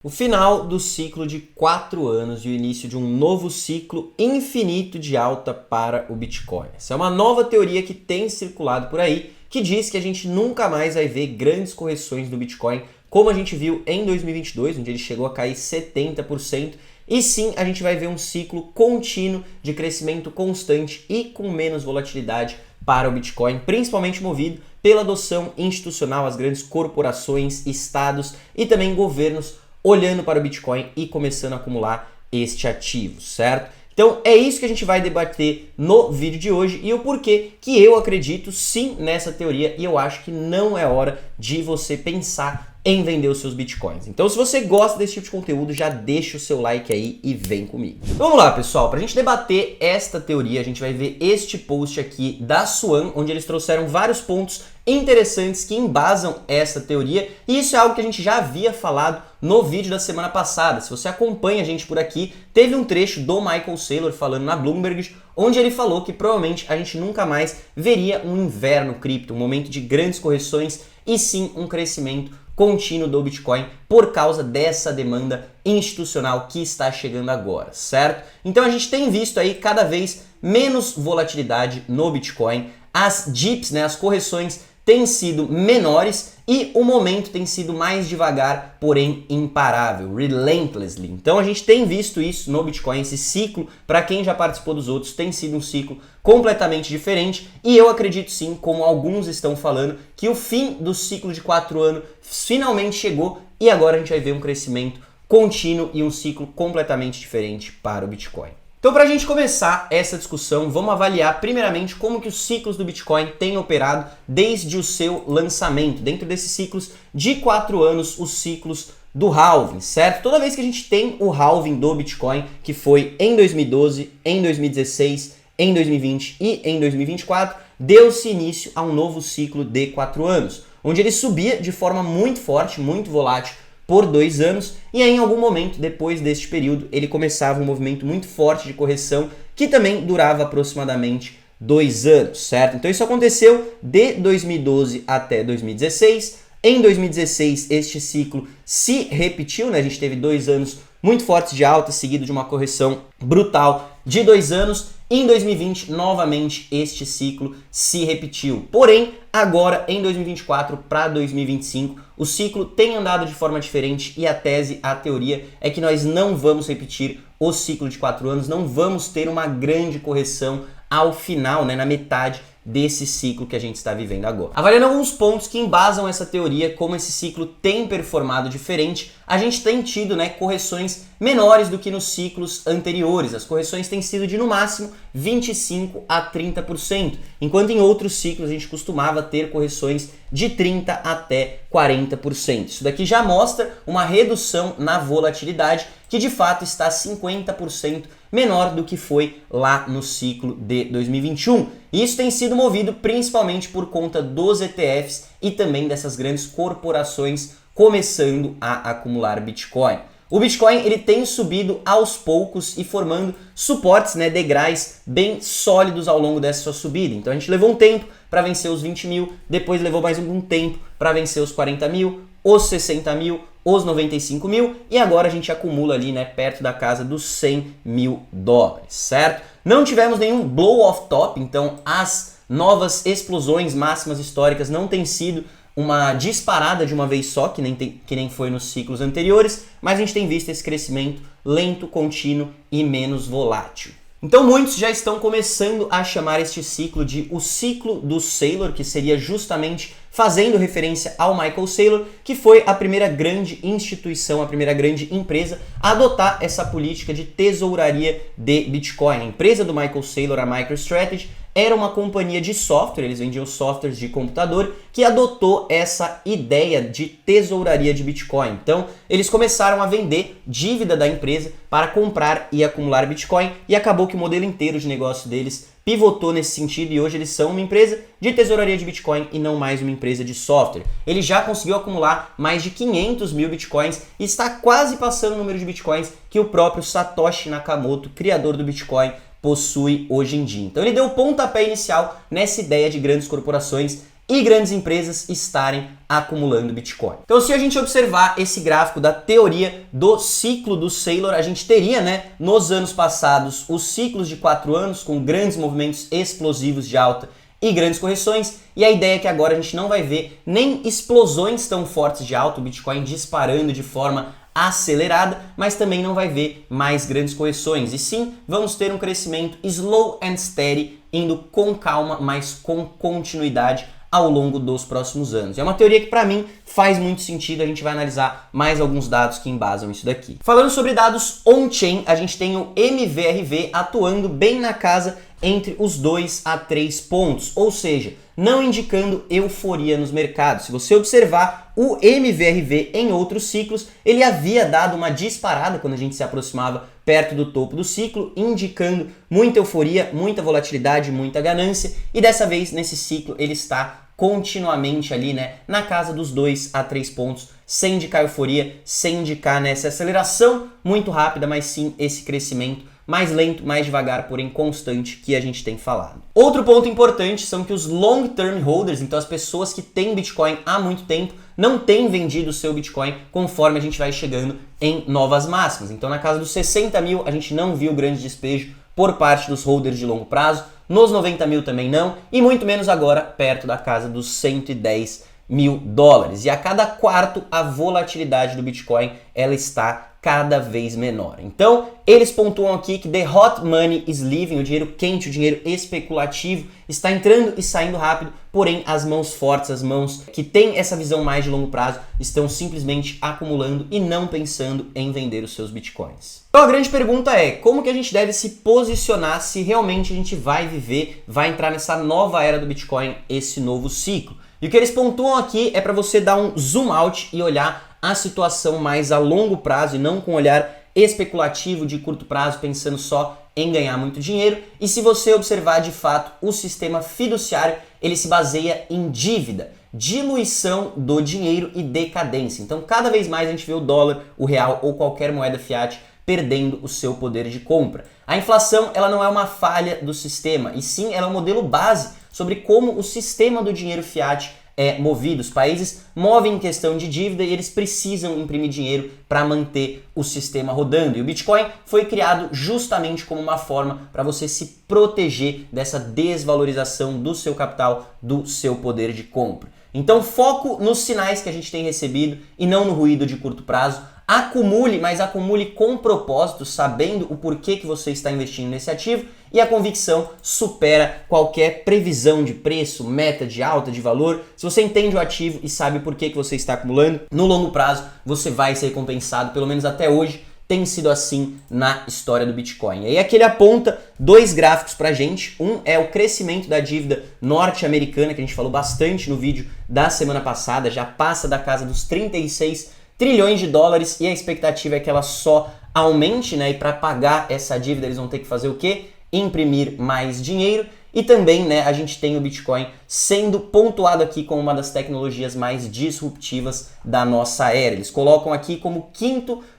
O final do ciclo de 4 anos e o início de um novo ciclo infinito de alta para o Bitcoin. Essa é uma nova teoria que tem circulado por aí, que diz que a gente nunca mais vai ver grandes correções do Bitcoin, como a gente viu em 2022, onde ele chegou a cair 70%, e sim a gente vai ver um ciclo contínuo de crescimento constante e com menos volatilidade para o Bitcoin, principalmente movido pela adoção institucional, as grandes corporações, estados e também governos olhando para o Bitcoin e começando a acumular este ativo, certo? Então é isso que a gente vai debater no vídeo de hoje e o porquê que eu acredito sim nessa teoria e eu acho que não é hora de você pensar em vender os seus Bitcoins. Então se você gosta desse tipo de conteúdo, já deixa o seu like aí e vem comigo. Então vamos lá, pessoal, para a gente debater esta teoria, a gente vai ver este post aqui da Swan, onde eles trouxeram vários pontos interessantes que embasam essa teoria, e isso é algo que a gente já havia falado no vídeo da semana passada. Se você acompanha a gente por aqui, teve um trecho do Michael Saylor falando na Bloomberg, onde ele falou que provavelmente a gente nunca mais veria um inverno cripto, um momento de grandes correções e sim um crescimento contínuo do Bitcoin por causa dessa demanda institucional que está chegando agora, certo? Então a gente tem visto aí cada vez menos volatilidade no Bitcoin, as dips, né, as correções têm sido menores e o momento tem sido mais devagar, porém imparável, relentlessly. Então a gente tem visto isso no Bitcoin, esse ciclo, para quem já participou dos outros, tem sido um ciclo completamente diferente e eu acredito sim, como alguns estão falando, que o fim do ciclo de 4 anos finalmente chegou e agora a gente vai ver um crescimento contínuo e um ciclo completamente diferente para o Bitcoin. Então, para a gente começar essa discussão, vamos avaliar primeiramente como que os ciclos do Bitcoin têm operado desde o seu lançamento. Dentro desses ciclos de 4 anos, os ciclos do halving, certo? Toda vez que a gente tem o halving do Bitcoin, que foi em 2012, em 2016, em 2020 e em 2024, deu-se início a um novo ciclo de 4 anos, onde ele subia de forma muito forte, muito volátil, por 2 anos, e aí em algum momento, depois deste período, ele começava um movimento muito forte de correção, que também durava aproximadamente 2 anos, certo? Então isso aconteceu de 2012 até 2016. Em 2016, este ciclo se repetiu, né? A gente teve 2 anos muito fortes de alta, seguido de uma correção brutal de 2 anos. Em 2020, novamente, este ciclo se repetiu. Porém, agora, em 2024 para 2025, o ciclo tem andado de forma diferente e a teoria é que nós não vamos repetir o ciclo de 4 anos, não vamos ter uma grande correção ao final, né, na metade desse ciclo que a gente está vivendo agora. Avaliando alguns pontos que embasam essa teoria, como esse ciclo tem performado diferente, a gente tem tido, né, correções menores do que nos ciclos anteriores. As correções têm sido de no máximo 25 a 30%, enquanto em outros ciclos a gente costumava ter correções de 30 até 40%. Isso daqui já mostra uma redução na volatilidade que de fato está 50% menor do que foi lá no ciclo de 2021. E isso tem sido movido principalmente por conta dos ETFs e também dessas grandes corporações começando a acumular Bitcoin. O Bitcoin ele tem subido aos poucos e formando suportes, né, degraus bem sólidos ao longo dessa sua subida. Então a gente levou um tempo para vencer os 20 mil, depois levou mais um tempo para vencer os 40 mil, os 60 mil, os 95 mil e agora a gente acumula ali, né, perto da casa dos 100 mil dólares, certo? Não tivemos nenhum blow off top, então as novas explosões máximas históricas não têm sido uma disparada de uma vez só, que nem foi nos ciclos anteriores, mas a gente tem visto esse crescimento lento, contínuo e menos volátil. Então muitos já estão começando a chamar este ciclo de o ciclo do Saylor, que seria justamente fazendo referência ao Michael Saylor, que foi a primeira grande instituição, a primeira grande empresa a adotar essa política de tesouraria de Bitcoin. A empresa do Michael Saylor, a MicroStrategy, era uma companhia de software, eles vendiam softwares de computador, que adotou essa ideia de tesouraria de Bitcoin. Então, eles começaram a vender dívida da empresa para comprar e acumular Bitcoin e acabou que o modelo inteiro de negócio deles pivotou nesse sentido e hoje eles são uma empresa de tesouraria de Bitcoin e não mais uma empresa de software. Ele já conseguiu acumular mais de 500 mil Bitcoins e está quase passando o número de Bitcoins que o próprio Satoshi Nakamoto, criador do Bitcoin, possui hoje em dia. Então ele deu o pontapé inicial nessa ideia de grandes corporações e grandes empresas estarem acumulando Bitcoin. Então, se a gente observar esse gráfico da teoria do ciclo do Saylor, a gente teria, nos anos passados, os ciclos de 4 anos com grandes movimentos explosivos de alta e grandes correções, e a ideia é que agora a gente não vai ver nem explosões tão fortes de alta, o Bitcoin disparando de forma acelerada, mas também não vai ver mais grandes correções, e sim vamos ter um crescimento slow and steady, indo com calma, mas com continuidade ao longo dos próximos anos. É uma teoria que para mim faz muito sentido, a gente vai analisar mais alguns dados que embasam isso daqui. Falando sobre dados on-chain, a gente tem o MVRV atuando bem na casa entre os 2 a 3 pontos, ou seja, não indicando euforia nos mercados. Se você observar o MVRV em outros ciclos, ele havia dado uma disparada quando a gente se aproximava perto do topo do ciclo, indicando muita euforia, muita volatilidade, muita ganância, e dessa vez nesse ciclo ele está continuamente ali, na casa dos 2 a 3 pontos, sem indicar euforia, sem indicar essa aceleração muito rápida, mas sim esse crescimento mais lento, mais devagar, porém constante, que a gente tem falado. Outro ponto importante são que os long-term holders, então as pessoas que têm Bitcoin há muito tempo, não têm vendido o seu Bitcoin conforme a gente vai chegando em novas máximas. Então na casa dos 60 mil a gente não viu grande despejo por parte dos holders de longo prazo, nos 90 mil também não, e muito menos agora perto da casa dos 110 mil dólares. E a cada quarto a volatilidade do Bitcoin ela está cada vez menor. Então, eles pontuam aqui que the hot money is leaving, o dinheiro quente, o dinheiro especulativo está entrando e saindo rápido, porém as mãos fortes, as mãos que têm essa visão mais de longo prazo, estão simplesmente acumulando e não pensando em vender os seus Bitcoins. Então a grande pergunta é, como que a gente deve se posicionar se realmente a gente vai viver, vai entrar nessa nova era do Bitcoin, esse novo ciclo? E o que eles pontuam aqui é para você dar um zoom out e olhar a situação mais a longo prazo e não com um olhar especulativo de curto prazo, pensando só em ganhar muito dinheiro. E se você observar de fato o sistema fiduciário, ele se baseia em dívida, diluição do dinheiro e decadência. Então cada vez mais a gente vê o dólar, o real ou qualquer moeda fiat perdendo o seu poder de compra. A inflação ela não é uma falha do sistema, e sim ela é um modelo base sobre como o sistema do dinheiro fiat é movido. Os países movem em questão de dívida e eles precisam imprimir dinheiro para manter o sistema rodando. E o Bitcoin foi criado justamente como uma forma para você se proteger dessa desvalorização do seu capital, do seu poder de compra. Então foco nos sinais que a gente tem recebido e não no ruído de curto prazo. Acumule, mas acumule com propósito, sabendo o porquê que você está investindo nesse ativo, e a convicção supera qualquer previsão de preço, meta de alta, de valor. Se você entende o ativo e sabe o porquê que você está acumulando, no longo prazo você vai ser recompensado, pelo menos até hoje tem sido assim na história do Bitcoin. E aí aqui ele aponta 2 gráficos pra gente. Um é o crescimento da dívida norte-americana, que a gente falou bastante no vídeo da semana passada, já passa da casa dos 36 trilhões de dólares, e a expectativa é que ela só aumente, e para pagar essa dívida eles vão ter que fazer o quê? Imprimir mais dinheiro. E também, a gente tem o Bitcoin sendo pontuado aqui como uma das tecnologias mais disruptivas da nossa era. Eles colocam aqui como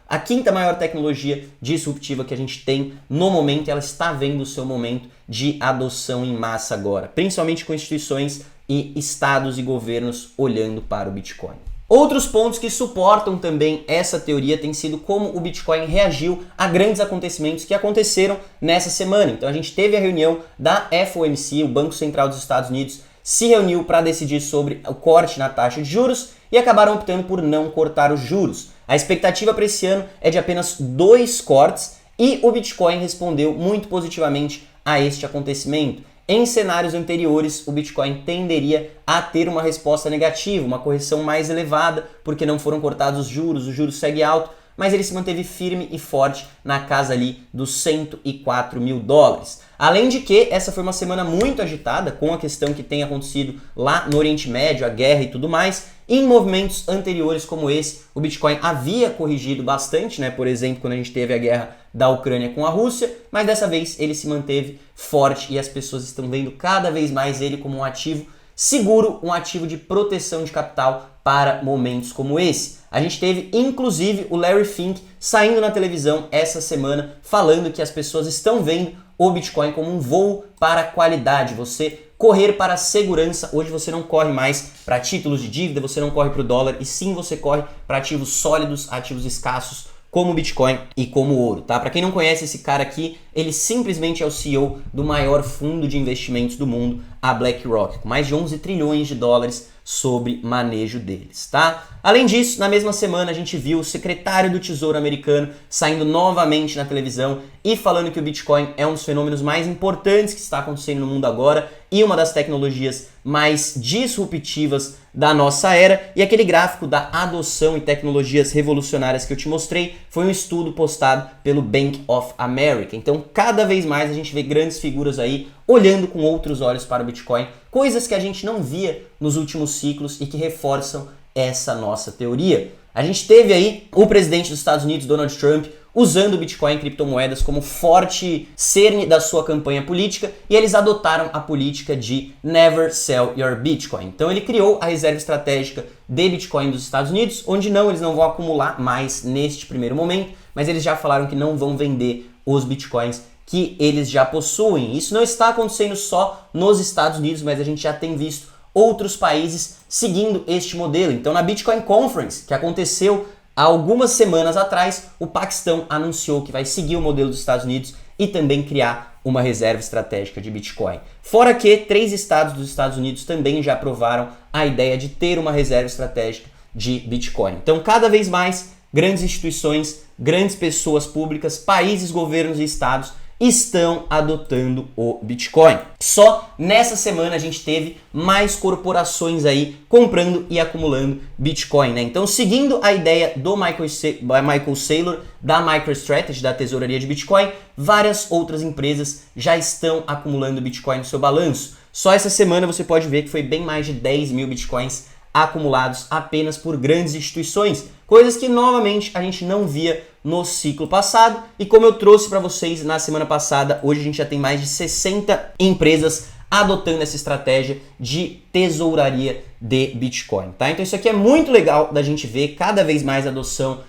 a quinta maior tecnologia disruptiva que a gente tem no momento, e ela está vendo o seu momento de adoção em massa agora, principalmente com instituições e estados e governos olhando para o Bitcoin. Outros pontos que suportam também essa teoria tem sido como o Bitcoin reagiu a grandes acontecimentos que aconteceram nessa semana. Então a gente teve a reunião da FOMC, o Banco Central dos Estados Unidos, se reuniu para decidir sobre o corte na taxa de juros e acabaram optando por não cortar os juros. A expectativa para esse ano é de apenas 2 cortes e o Bitcoin respondeu muito positivamente a este acontecimento. Em cenários anteriores, o Bitcoin tenderia a ter uma resposta negativa, uma correção mais elevada, porque não foram cortados os juros segue alto, mas ele se manteve firme e forte na casa ali dos 104 mil dólares. Além de que essa foi uma semana muito agitada com a questão que tem acontecido lá no Oriente Médio, a guerra e tudo mais. Em movimentos anteriores como esse, o Bitcoin havia corrigido bastante, Por exemplo, quando a gente teve a guerra da Ucrânia com a Rússia, mas dessa vez ele se manteve forte e as pessoas estão vendo cada vez mais ele como um ativo seguro, um ativo de proteção de capital para momentos como esse. A gente teve inclusive o Larry Fink saindo na televisão essa semana falando que as pessoas estão vendo o Bitcoin como um voo para a qualidade. Você correr para a segurança. Hoje você não corre mais para títulos de dívida, você não corre para o dólar, e sim você corre para ativos sólidos, ativos escassos, como o Bitcoin e como o ouro, tá? Para quem não conhece esse cara aqui, ele simplesmente é o CEO do maior fundo de investimentos do mundo, a BlackRock, com mais de 11 trilhões de dólares sobre manejo deles, tá? Além disso, na mesma semana a gente viu o secretário do Tesouro americano saindo novamente na televisão e falando que o Bitcoin é um dos fenômenos mais importantes que está acontecendo no mundo agora e uma das tecnologias mais disruptivas da nossa era. E aquele gráfico da adoção e tecnologias revolucionárias que eu te mostrei foi um estudo postado pelo Bank of America. Então, cada vez mais a gente vê grandes figuras aí olhando com outros olhos para o Bitcoin, coisas que a gente não via nos últimos ciclos e que reforçam essa nossa teoria. A gente teve aí o presidente dos Estados Unidos, Donald Trump, usando o Bitcoin e criptomoedas como forte cerne da sua campanha política, e eles adotaram a política de Never Sell Your Bitcoin. Então ele criou a reserva estratégica de Bitcoin dos Estados Unidos, onde eles não vão acumular mais neste primeiro momento, mas eles já falaram que não vão vender os Bitcoins que eles já possuem. Isso não está acontecendo só nos Estados Unidos, mas a gente já tem visto outros países seguindo este modelo. Então na Bitcoin Conference, que aconteceu há algumas semanas atrás, o Paquistão anunciou que vai seguir o modelo dos Estados Unidos e também criar uma reserva estratégica de Bitcoin. Fora que 3 estados dos Estados Unidos também já aprovaram a ideia de ter uma reserva estratégica de Bitcoin. Então, cada vez mais, grandes instituições, grandes pessoas públicas, países, governos e estados estão adotando o Bitcoin. Só nessa semana a gente teve mais corporações aí comprando e acumulando Bitcoin, né? Então, seguindo a ideia do Michael Saylor, da MicroStrategy, da tesouraria de Bitcoin, várias outras empresas já estão acumulando Bitcoin no seu balanço. Só essa semana você pode ver que foi bem mais de 10 mil Bitcoins acumulados apenas por grandes instituições, coisas que novamente a gente não via no ciclo passado, e como eu trouxe para vocês na semana passada, hoje a gente já tem mais de 60 empresas adotando essa estratégia de tesouraria de Bitcoin, tá? Então isso aqui é muito legal da gente ver cada vez mais adoção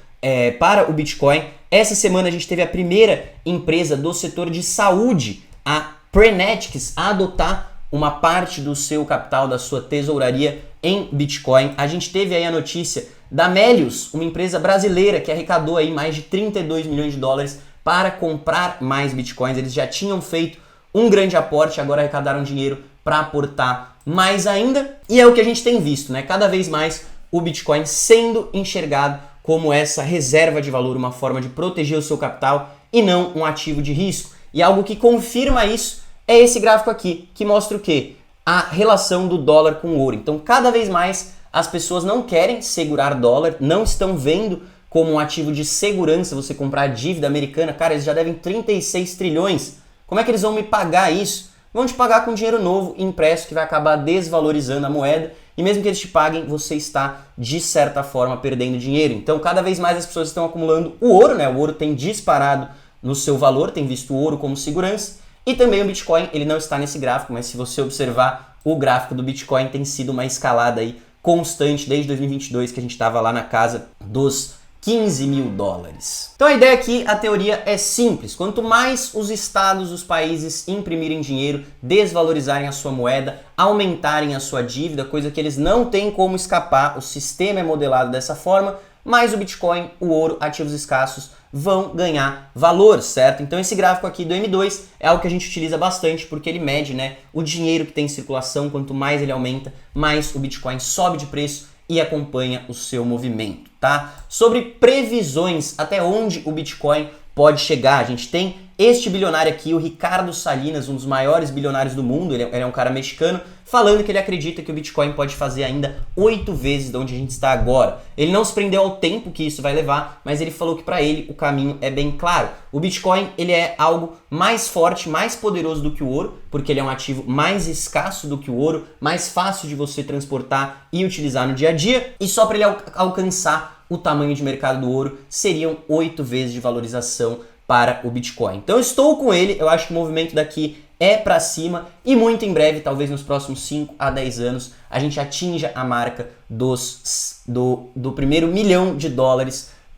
para o Bitcoin. Essa semana a gente teve a primeira empresa do setor de saúde, a Prenetics, a adotar uma parte do seu capital, da sua tesouraria em Bitcoin. A gente teve aí a notícia da Melius, uma empresa brasileira que arrecadou aí mais de 32 milhões de dólares para comprar mais Bitcoins. Eles já tinham feito um grande aporte, agora arrecadaram dinheiro para aportar mais ainda. E é o que a gente tem visto, né? Cada vez mais o Bitcoin sendo enxergado como essa reserva de valor, uma forma de proteger o seu capital e não um ativo de risco. E algo que confirma isso é esse gráfico aqui, que mostra o quê? A relação do dólar com o ouro. Então, cada vez mais as pessoas não querem segurar dólar, não estão vendo como um ativo de segurança você comprar dívida americana. Cara, eles já devem 36 trilhões. Como é que eles vão me pagar isso? Vão te pagar com dinheiro novo, impresso, que vai acabar desvalorizando a moeda. E mesmo que eles te paguem, você está, de certa forma, perdendo dinheiro. Então, cada vez mais as pessoas estão acumulando o ouro, né? O ouro tem disparado no seu valor, tem visto o ouro como segurança. E também o Bitcoin, ele não está nesse gráfico, mas se você observar o gráfico do Bitcoin, tem sido uma escalada aí constante desde 2022, que a gente estava lá na casa dos 15 mil dólares. Então a ideia aqui, a teoria é simples. Quanto mais os estados, os países imprimirem dinheiro, desvalorizarem a sua moeda, aumentarem a sua dívida, coisa que eles não têm como escapar, o sistema é modelado dessa forma, mais o Bitcoin, o ouro, ativos escassos vão ganhar valor, certo? Então esse gráfico aqui do M2 é algo que a gente utiliza bastante porque ele mede, né, o dinheiro que tem em circulação. Quanto mais ele aumenta, mais o Bitcoin sobe de preço e acompanha o seu movimento, tá? Sobre previsões, até onde o Bitcoin pode chegar, a gente tem este bilionário aqui, o Ricardo Salinas, um dos maiores bilionários do mundo, ele é um cara mexicano, falando que ele acredita que o Bitcoin pode fazer ainda 8 vezes de onde a gente está agora. Ele não se prendeu ao tempo que isso vai levar, mas ele falou que para ele o caminho é bem claro. O Bitcoin, ele é algo mais forte, mais poderoso do que o ouro, porque ele é um ativo mais escasso do que o ouro, mais fácil de você transportar e utilizar no dia a dia, e só para ele alcançar o tamanho de mercado do ouro, seriam 8 vezes de valorização para o Bitcoin. Então eu estou com ele, eu acho que o movimento daqui é para cima e muito em breve, talvez nos próximos 5 a 10 anos, a gente atinja a marca do primeiro $1 milhão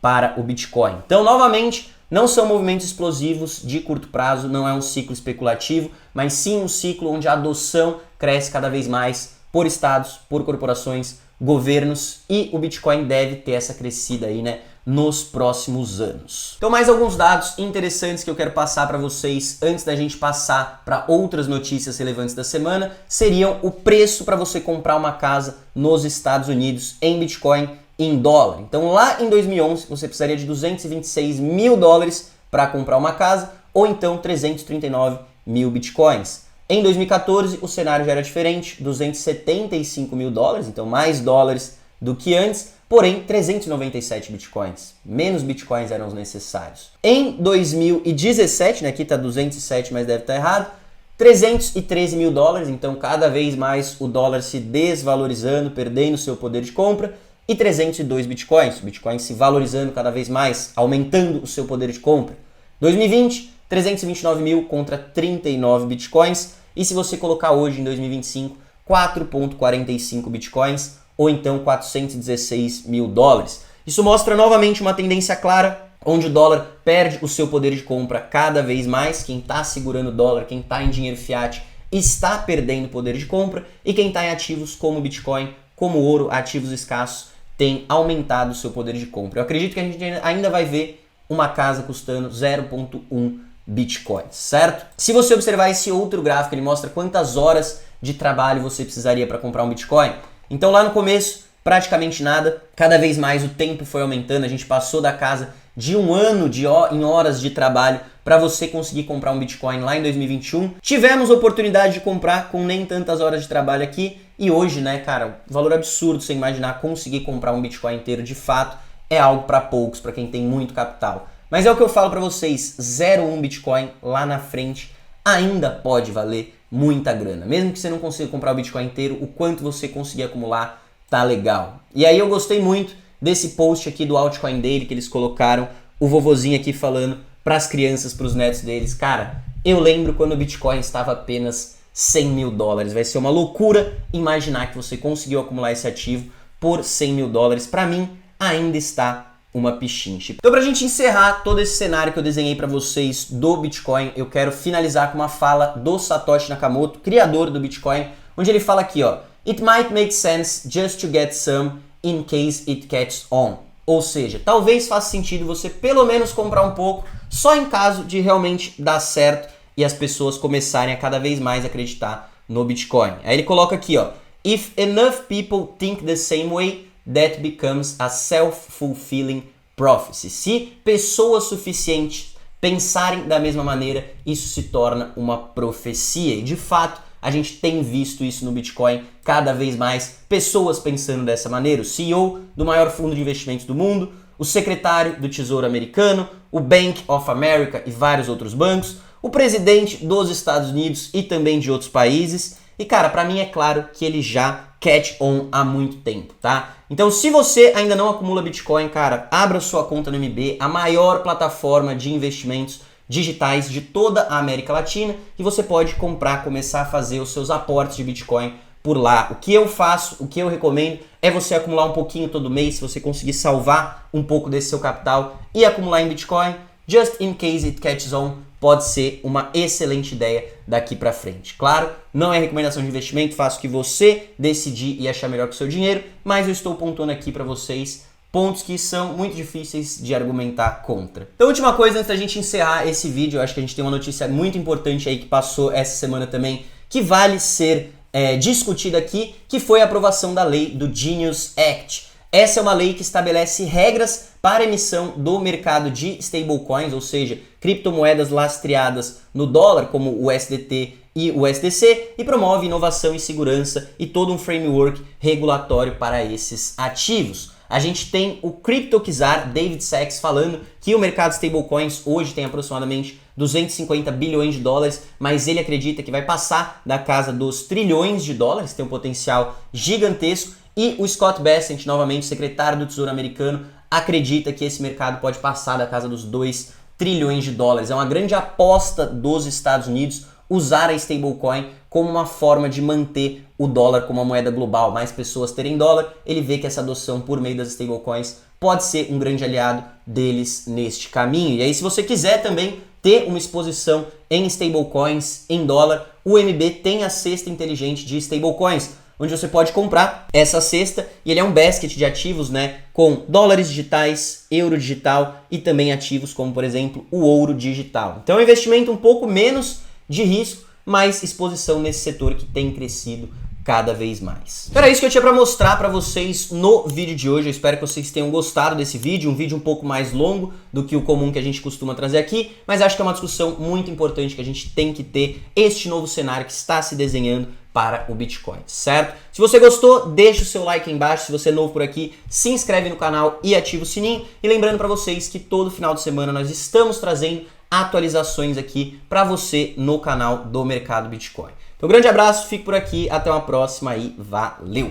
para o Bitcoin. Então, novamente, não são movimentos explosivos de curto prazo, não é um ciclo especulativo, mas sim um ciclo onde a adoção cresce cada vez mais por estados, por corporações, governos, e o Bitcoin deve ter essa crescida aí, né, nos próximos anos. Então, mais alguns dados interessantes que eu quero passar para vocês antes da gente passar para outras notícias relevantes da semana seriam o preço para você comprar uma casa nos Estados Unidos em Bitcoin e em dólar. Então, lá em 2011, você precisaria de 226 mil dólares para comprar uma casa, ou então 339 mil Bitcoins. Em 2014, o cenário já era diferente, 275 mil dólares, então mais dólares do que antes, porém 397 Bitcoins. Menos Bitcoins eram os necessários. Em 2017, né, aqui está 207, mas deve estar errado, 313 mil dólares, então cada vez mais o dólar se desvalorizando, perdendo seu poder de compra, e 302 Bitcoins, o Bitcoin se valorizando cada vez mais, aumentando o seu poder de compra. 2020, 329 mil contra 39 Bitcoins, e se você colocar hoje em 2025, 4,45 Bitcoins, ou então 416 mil dólares. Isso mostra novamente uma tendência clara, onde o dólar perde o seu poder de compra cada vez mais. Quem está segurando o dólar, quem está em dinheiro fiat, está perdendo poder de compra, e quem está em ativos como Bitcoin, como ouro, ativos escassos, tem aumentado o seu poder de compra. Eu acredito que a gente ainda vai ver uma casa custando 0,1 Bitcoin, certo? Se você observar esse outro gráfico, ele mostra quantas horas de trabalho você precisaria para comprar um Bitcoin. Então lá no começo, praticamente nada, cada vez mais o tempo foi aumentando, a gente passou da casa de um ano em horas de trabalho para você conseguir comprar um Bitcoin lá em 2021. Tivemos oportunidade de comprar com nem tantas horas de trabalho aqui, e hoje, né, cara, valor absurdo você imaginar conseguir comprar um Bitcoin inteiro de fato é algo para poucos, para quem tem muito capital. Mas é o que eu falo para vocês, 0,1 Bitcoin lá na frente ainda pode valer muita grana. Mesmo que você não consiga comprar o Bitcoin inteiro, o quanto você conseguir acumular tá legal. E aí eu gostei muito desse post aqui do Altcoin Daily que eles colocaram, o vovozinho aqui falando para as crianças, para os netos deles. Cara, eu lembro quando o Bitcoin estava apenas 100 mil dólares. Vai ser uma loucura imaginar que você conseguiu acumular esse ativo por 100 mil dólares. Para mim, ainda está uma pichincha. Então, pra gente encerrar todo esse cenário que eu desenhei para vocês do Bitcoin, eu quero finalizar com uma fala do Satoshi Nakamoto, criador do Bitcoin, onde ele fala aqui, ó: "It might make sense just to get some in case it catches on." Ou seja, talvez faça sentido você pelo menos comprar um pouco, só em caso de realmente dar certo e as pessoas começarem a cada vez mais acreditar no Bitcoin. Aí ele coloca aqui, ó: "If enough people think the same way, that becomes a self-fulfilling prophecy." Se pessoas suficientes pensarem da mesma maneira, isso se torna uma profecia. E de fato, a gente tem visto isso no Bitcoin, cada vez mais pessoas pensando dessa maneira. O CEO do maior fundo de investimentos do mundo, o secretário do Tesouro americano, o Bank of America e vários outros bancos, o presidente dos Estados Unidos e também de outros países. E cara, pra mim é claro que ele já catch on há muito tempo, tá? Então, se você ainda não acumula Bitcoin, cara, abra sua conta no MB, a maior plataforma de investimentos digitais de toda a América Latina, e você pode comprar, começar a fazer os seus aportes de Bitcoin por lá. O que eu faço, o que eu recomendo é você acumular um pouquinho todo mês, se você conseguir salvar um pouco desse seu capital e acumular em Bitcoin, just in case it catches on, pode ser uma excelente ideia daqui para frente. Claro, não é recomendação de investimento, faço o que você decidir e achar melhor com o seu dinheiro, mas eu estou pontuando aqui para vocês pontos que são muito difíceis de argumentar contra. Então, última coisa antes da gente encerrar esse vídeo, eu acho que a gente tem uma notícia muito importante aí que passou essa semana também, que vale ser discutida aqui, que foi a aprovação da lei do Genius Act. Essa é uma lei que estabelece regras para a emissão do mercado de stablecoins, ou seja, criptomoedas lastreadas no dólar, como o USDT e o USDC, e promove inovação e segurança e todo um framework regulatório para esses ativos. A gente tem o CryptoCzar David Sachs falando que o mercado de stablecoins hoje tem aproximadamente 250 bilhões de dólares, mas ele acredita que vai passar da casa dos trilhões de dólares, tem um potencial gigantesco. E o Scott Bessent, novamente secretário do Tesouro americano, acredita que esse mercado pode passar da casa dos 2 trilhões de dólares. É uma grande aposta dos Estados Unidos usar a stablecoin como uma forma de manter o dólar como uma moeda global, mais pessoas terem dólar. Ele vê que essa adoção por meio das stablecoins pode ser um grande aliado deles neste caminho. E aí, se você quiser também ter uma exposição em stablecoins, em dólar, o MB tem a cesta inteligente de stablecoins, onde você pode comprar essa cesta e ele é um basket de ativos, né, com dólares digitais, euro digital e também ativos como, por exemplo, o ouro digital. Então é um investimento um pouco menos de risco, mas exposição nesse setor que tem crescido cada vez mais. Então era isso que eu tinha para mostrar para vocês no vídeo de hoje. Eu espero que vocês tenham gostado desse vídeo, um vídeo um pouco mais longo do que o comum que a gente costuma trazer aqui, mas acho que é uma discussão muito importante que a gente tem que ter este novo cenário que está se desenhando para o Bitcoin, certo? Se você gostou, deixa o seu like aí embaixo. Se você é novo por aqui, se inscreve no canal e ativa o sininho. E lembrando para vocês que todo final de semana nós estamos trazendo atualizações aqui para você no canal do Mercado Bitcoin. Então, grande abraço, fico por aqui, até uma próxima e valeu!